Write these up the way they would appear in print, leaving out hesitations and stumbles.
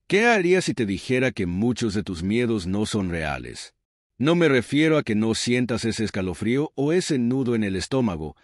¿Qué harías si te dijera que muchos de tus miedos no son reales? No me refiero a que no sientas ese escalofrío o ese nudo en el estómago,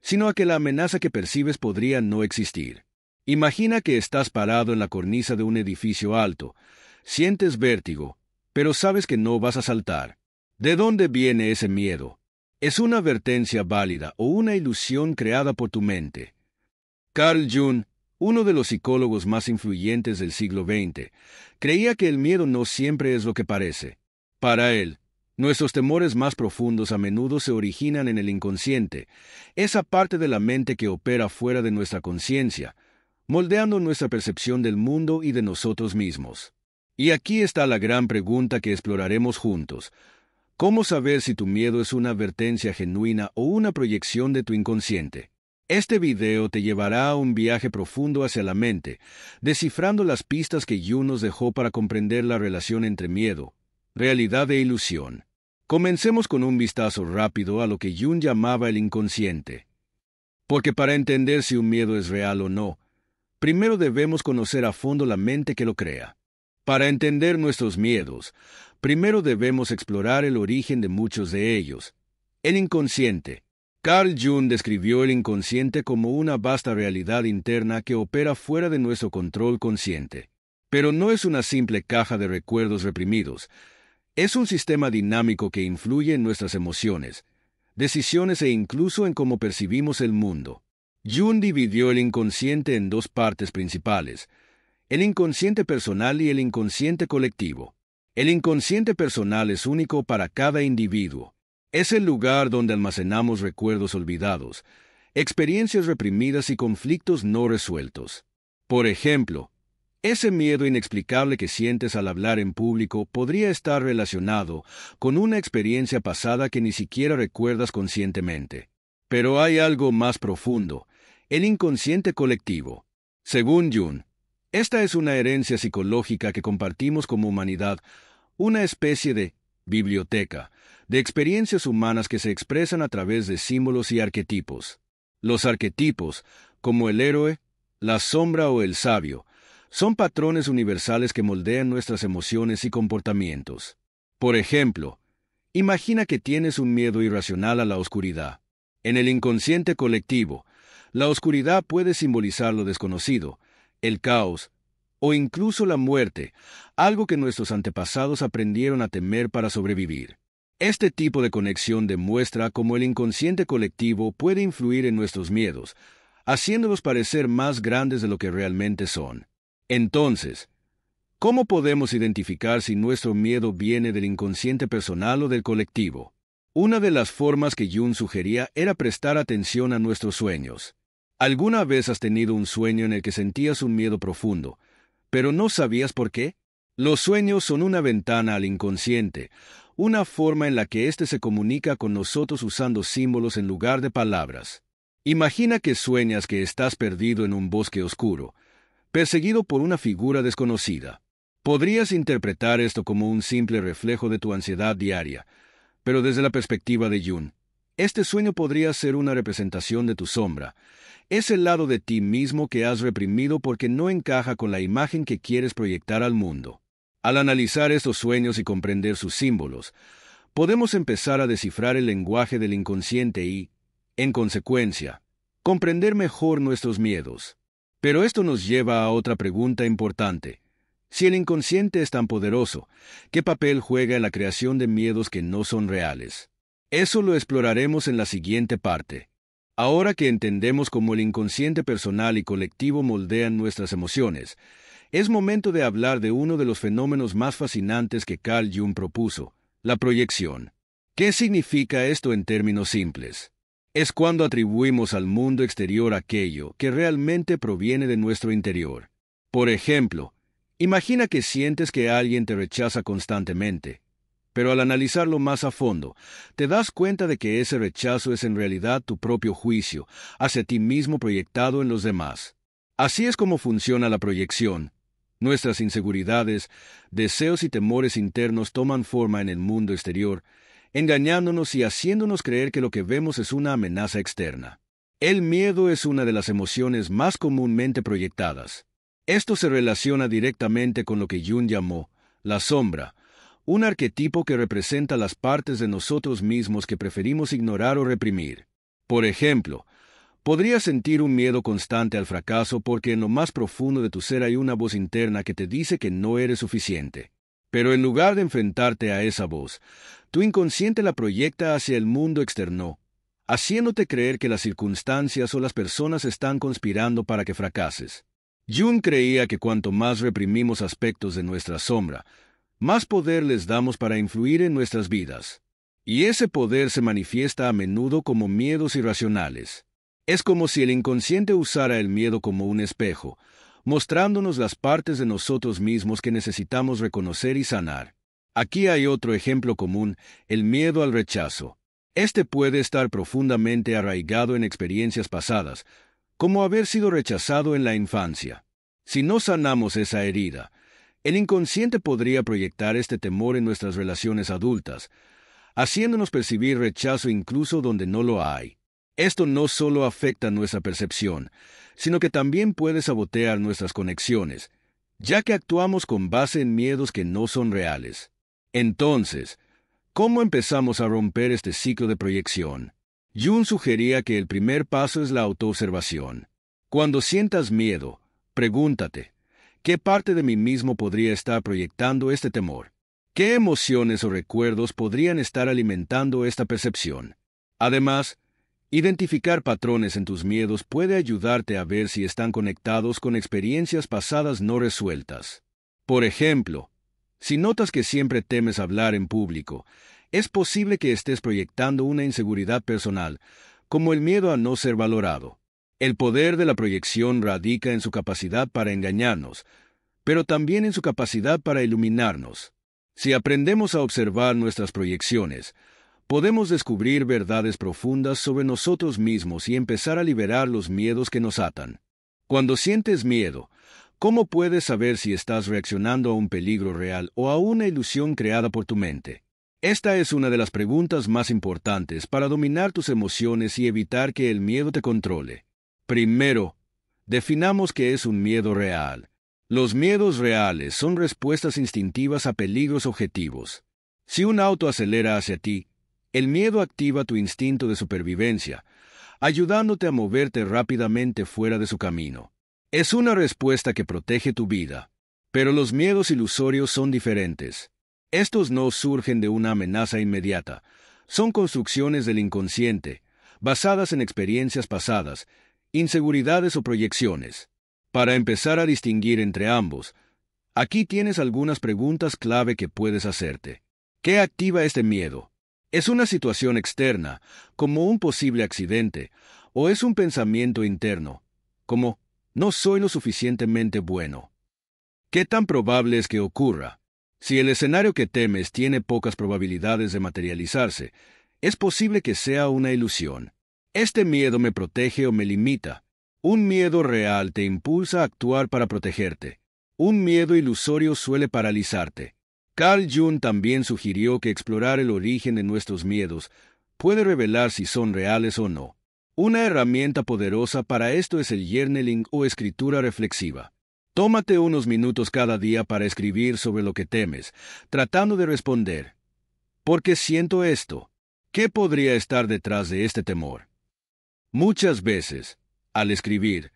sino a que la amenaza que percibes podría no existir. Imagina que estás parado en la cornisa de un edificio alto, sientes vértigo, pero sabes que no vas a saltar. ¿De dónde viene ese miedo? ¿Es una advertencia válida o una ilusión creada por tu mente? Carl Jung, uno de los psicólogos más influyentes del siglo XX, creía que el miedo no siempre es lo que parece. Para él, nuestros temores más profundos a menudo se originan en el inconsciente, esa parte de la mente que opera fuera de nuestra conciencia, moldeando nuestra percepción del mundo y de nosotros mismos. Y aquí está la gran pregunta que exploraremos juntos. ¿Cómo saber si tu miedo es una advertencia genuina o una proyección de tu inconsciente? Este video te llevará a un viaje profundo hacia la mente, descifrando las pistas que Jung nos dejó para comprender la relación entre miedo, realidad e ilusión. Comencemos con un vistazo rápido a lo que Jung llamaba el inconsciente. Porque para entender si un miedo es real o no, primero debemos conocer a fondo la mente que lo crea. Para entender nuestros miedos, primero debemos explorar el origen de muchos de ellos. El inconsciente. Carl Jung describió el inconsciente como una vasta realidad interna que opera fuera de nuestro control consciente. Pero no es una simple caja de recuerdos reprimidos. Es un sistema dinámico que influye en nuestras emociones, decisiones e incluso en cómo percibimos el mundo. Jung dividió el inconsciente en dos partes principales: el inconsciente personal y el inconsciente colectivo. El inconsciente personal es único para cada individuo. Es el lugar donde almacenamos recuerdos olvidados, experiencias reprimidas y conflictos no resueltos. Por ejemplo, ese miedo inexplicable que sientes al hablar en público podría estar relacionado con una experiencia pasada que ni siquiera recuerdas conscientemente. Pero hay algo más profundo: el inconsciente colectivo. Según Jung, esta es una herencia psicológica que compartimos como humanidad, una especie de biblioteca de experiencias humanas que se expresan a través de símbolos y arquetipos. Los arquetipos, como el héroe, la sombra o el sabio, son patrones universales que moldean nuestras emociones y comportamientos. Por ejemplo, imagina que tienes un miedo irracional a la oscuridad. En el inconsciente colectivo, la oscuridad puede simbolizar lo desconocido, el caos, o incluso la muerte, algo que nuestros antepasados aprendieron a temer para sobrevivir. Este tipo de conexión demuestra cómo el inconsciente colectivo puede influir en nuestros miedos, haciéndolos parecer más grandes de lo que realmente son. Entonces, ¿cómo podemos identificar si nuestro miedo viene del inconsciente personal o del colectivo? Una de las formas que Jung sugería era prestar atención a nuestros sueños. ¿Alguna vez has tenido un sueño en el que sentías un miedo profundo, pero no sabías por qué? Los sueños son una ventana al inconsciente, una forma en la que éste se comunica con nosotros usando símbolos en lugar de palabras. Imagina que sueñas que estás perdido en un bosque oscuro, perseguido por una figura desconocida. Podrías interpretar esto como un simple reflejo de tu ansiedad diaria, pero desde la perspectiva de Jung, este sueño podría ser una representación de tu sombra. Es el lado de ti mismo que has reprimido porque no encaja con la imagen que quieres proyectar al mundo. Al analizar estos sueños y comprender sus símbolos, podemos empezar a descifrar el lenguaje del inconsciente y, en consecuencia, comprender mejor nuestros miedos. Pero esto nos lleva a otra pregunta importante. Si el inconsciente es tan poderoso, ¿qué papel juega en la creación de miedos que no son reales? Eso lo exploraremos en la siguiente parte. Ahora que entendemos cómo el inconsciente personal y colectivo moldean nuestras emociones, es momento de hablar de uno de los fenómenos más fascinantes que Carl Jung propuso: la proyección. ¿Qué significa esto en términos simples? Es cuando atribuimos al mundo exterior aquello que realmente proviene de nuestro interior. Por ejemplo, imagina que sientes que alguien te rechaza constantemente, pero al analizarlo más a fondo, te das cuenta de que ese rechazo es en realidad tu propio juicio hacia ti mismo proyectado en los demás. Así es como funciona la proyección. Nuestras inseguridades, deseos y temores internos toman forma en el mundo exterior, engañándonos y haciéndonos creer que lo que vemos es una amenaza externa. El miedo es una de las emociones más comúnmente proyectadas. Esto se relaciona directamente con lo que Jung llamó la sombra, un arquetipo que representa las partes de nosotros mismos que preferimos ignorar o reprimir. Por ejemplo, podrías sentir un miedo constante al fracaso porque en lo más profundo de tu ser hay una voz interna que te dice que no eres suficiente. Pero en lugar de enfrentarte a esa voz, tu inconsciente la proyecta hacia el mundo externo, haciéndote creer que las circunstancias o las personas están conspirando para que fracases. Jung creía que cuanto más reprimimos aspectos de nuestra sombra, más poder les damos para influir en nuestras vidas. Y ese poder se manifiesta a menudo como miedos irracionales. Es como si el inconsciente usara el miedo como un espejo, mostrándonos las partes de nosotros mismos que necesitamos reconocer y sanar. Aquí hay otro ejemplo común, el miedo al rechazo. Este puede estar profundamente arraigado en experiencias pasadas, como haber sido rechazado en la infancia. Si no sanamos esa herida, el inconsciente podría proyectar este temor en nuestras relaciones adultas, haciéndonos percibir rechazo incluso donde no lo hay. Esto no solo afecta nuestra percepción, sino que también puede sabotear nuestras conexiones, ya que actuamos con base en miedos que no son reales. Entonces, ¿cómo empezamos a romper este ciclo de proyección? Jung sugería que el primer paso es la autoobservación. Cuando sientas miedo, pregúntate, ¿qué parte de mí mismo podría estar proyectando este temor? ¿Qué emociones o recuerdos podrían estar alimentando esta percepción? Además, identificar patrones en tus miedos puede ayudarte a ver si están conectados con experiencias pasadas no resueltas. Por ejemplo, si notas que siempre temes hablar en público, es posible que estés proyectando una inseguridad personal, como el miedo a no ser valorado. El poder de la proyección radica en su capacidad para engañarnos, pero también en su capacidad para iluminarnos. Si aprendemos a observar nuestras proyecciones, podemos descubrir verdades profundas sobre nosotros mismos y empezar a liberar los miedos que nos atan. Cuando sientes miedo, ¿cómo puedes saber si estás reaccionando a un peligro real o a una ilusión creada por tu mente? Esta es una de las preguntas más importantes para dominar tus emociones y evitar que el miedo te controle. Primero, definamos qué es un miedo real. Los miedos reales son respuestas instintivas a peligros objetivos. Si un auto acelera hacia ti, el miedo activa tu instinto de supervivencia, ayudándote a moverte rápidamente fuera de su camino. Es una respuesta que protege tu vida. Pero los miedos ilusorios son diferentes. Estos no surgen de una amenaza inmediata. Son construcciones del inconsciente, basadas en experiencias pasadas, inseguridades o proyecciones. Para empezar a distinguir entre ambos, aquí tienes algunas preguntas clave que puedes hacerte. ¿Qué activa este miedo? ¿Es una situación externa, como un posible accidente, o es un pensamiento interno, como no soy lo suficientemente bueno? ¿Qué tan probable es que ocurra? Si el escenario que temes tiene pocas probabilidades de materializarse, es posible que sea una ilusión. ¿Este miedo me protege o me limita? Un miedo real te impulsa a actuar para protegerte. Un miedo ilusorio suele paralizarte. Carl Jung también sugirió que explorar el origen de nuestros miedos puede revelar si son reales o no. Una herramienta poderosa para esto es el journaling o escritura reflexiva. Tómate unos minutos cada día para escribir sobre lo que temes, tratando de responder. ¿Por qué siento esto? ¿Qué podría estar detrás de este temor? Muchas veces, al escribir,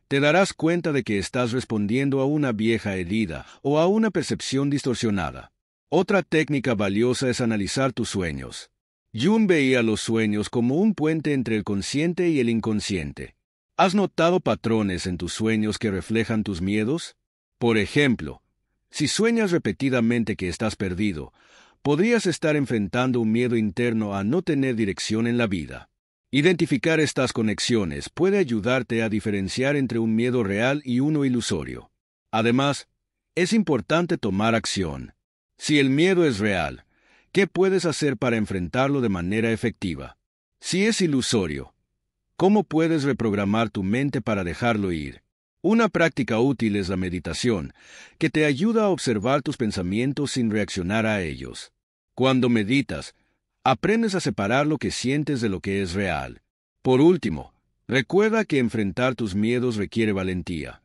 te darás cuenta de que estás respondiendo a una vieja herida o a una percepción distorsionada. Otra técnica valiosa es analizar tus sueños. Jung veía los sueños como un puente entre el consciente y el inconsciente. ¿Has notado patrones en tus sueños que reflejan tus miedos? Por ejemplo, si sueñas repetidamente que estás perdido, podrías estar enfrentando un miedo interno a no tener dirección en la vida. Identificar estas conexiones puede ayudarte a diferenciar entre un miedo real y uno ilusorio. Además, es importante tomar acción. Si el miedo es real, ¿qué puedes hacer para enfrentarlo de manera efectiva? Si es ilusorio, ¿cómo puedes reprogramar tu mente para dejarlo ir? Una práctica útil es la meditación, que te ayuda a observar tus pensamientos sin reaccionar a ellos. Cuando meditas, aprendes a separar lo que sientes de lo que es real. Por último, recuerda que enfrentar tus miedos requiere valentía.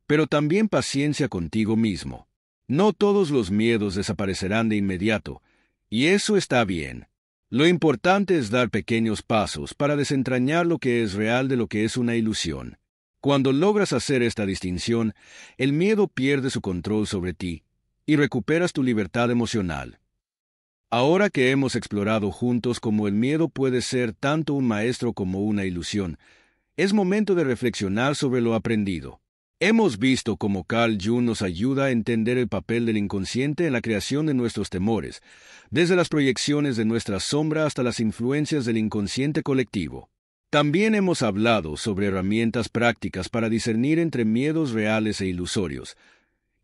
pero también paciencia contigo mismo. No todos los miedos desaparecerán de inmediato, y eso está bien. Lo importante es dar pequeños pasos para desentrañar lo que es real de lo que es una ilusión. Cuando logras hacer esta distinción, el miedo pierde su control sobre ti y recuperas tu libertad emocional. Ahora que hemos explorado juntos cómo el miedo puede ser tanto un maestro como una ilusión, es momento de reflexionar sobre lo aprendido. Hemos visto cómo Carl Jung nos ayuda a entender el papel del inconsciente en la creación de nuestros temores, desde las proyecciones de nuestra sombra hasta las influencias del inconsciente colectivo. También hemos hablado sobre herramientas prácticas para discernir entre miedos reales e ilusorios,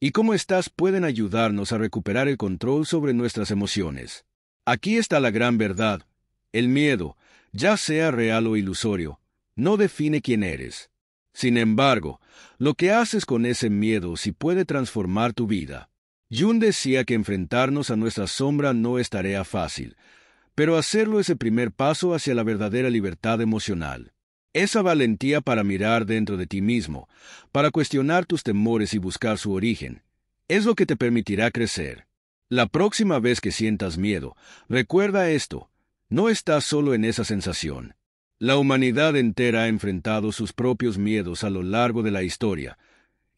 y cómo éstas pueden ayudarnos a recuperar el control sobre nuestras emociones. Aquí está la gran verdad: el miedo, ya sea real o ilusorio, no define quién eres. Sin embargo, lo que haces con ese miedo sí puede transformar tu vida. Jung decía que enfrentarnos a nuestra sombra no es tarea fácil, pero hacerlo es el primer paso hacia la verdadera libertad emocional. Esa valentía para mirar dentro de ti mismo, para cuestionar tus temores y buscar su origen, es lo que te permitirá crecer. La próxima vez que sientas miedo, recuerda esto: no estás solo en esa sensación. La humanidad entera ha enfrentado sus propios miedos a lo largo de la historia,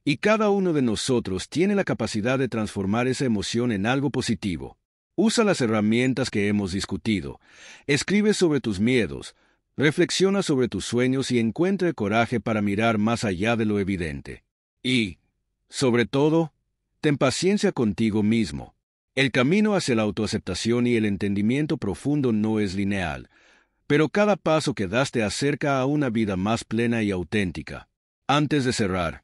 y cada uno de nosotros tiene la capacidad de transformar esa emoción en algo positivo. Usa las herramientas que hemos discutido, escribe sobre tus miedos, reflexiona sobre tus sueños y encuentra el coraje para mirar más allá de lo evidente. Y, sobre todo, ten paciencia contigo mismo. El camino hacia la autoaceptación y el entendimiento profundo no es lineal, pero cada paso que das te acerca a una vida más plena y auténtica. Antes de cerrar,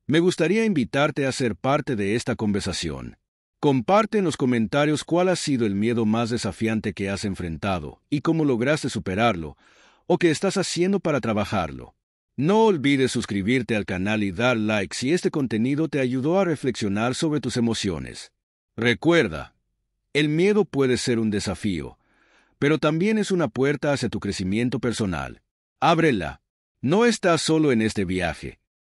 me gustaría invitarte a ser parte de esta conversación. Comparte en los comentarios cuál ha sido el miedo más desafiante que has enfrentado y cómo lograste superarlo, o qué estás haciendo para trabajarlo. No olvides suscribirte al canal y dar like si este contenido te ayudó a reflexionar sobre tus emociones. Recuerda, el miedo puede ser un desafío, pero también es una puerta hacia tu crecimiento personal. Ábrela. No estás solo en este viaje,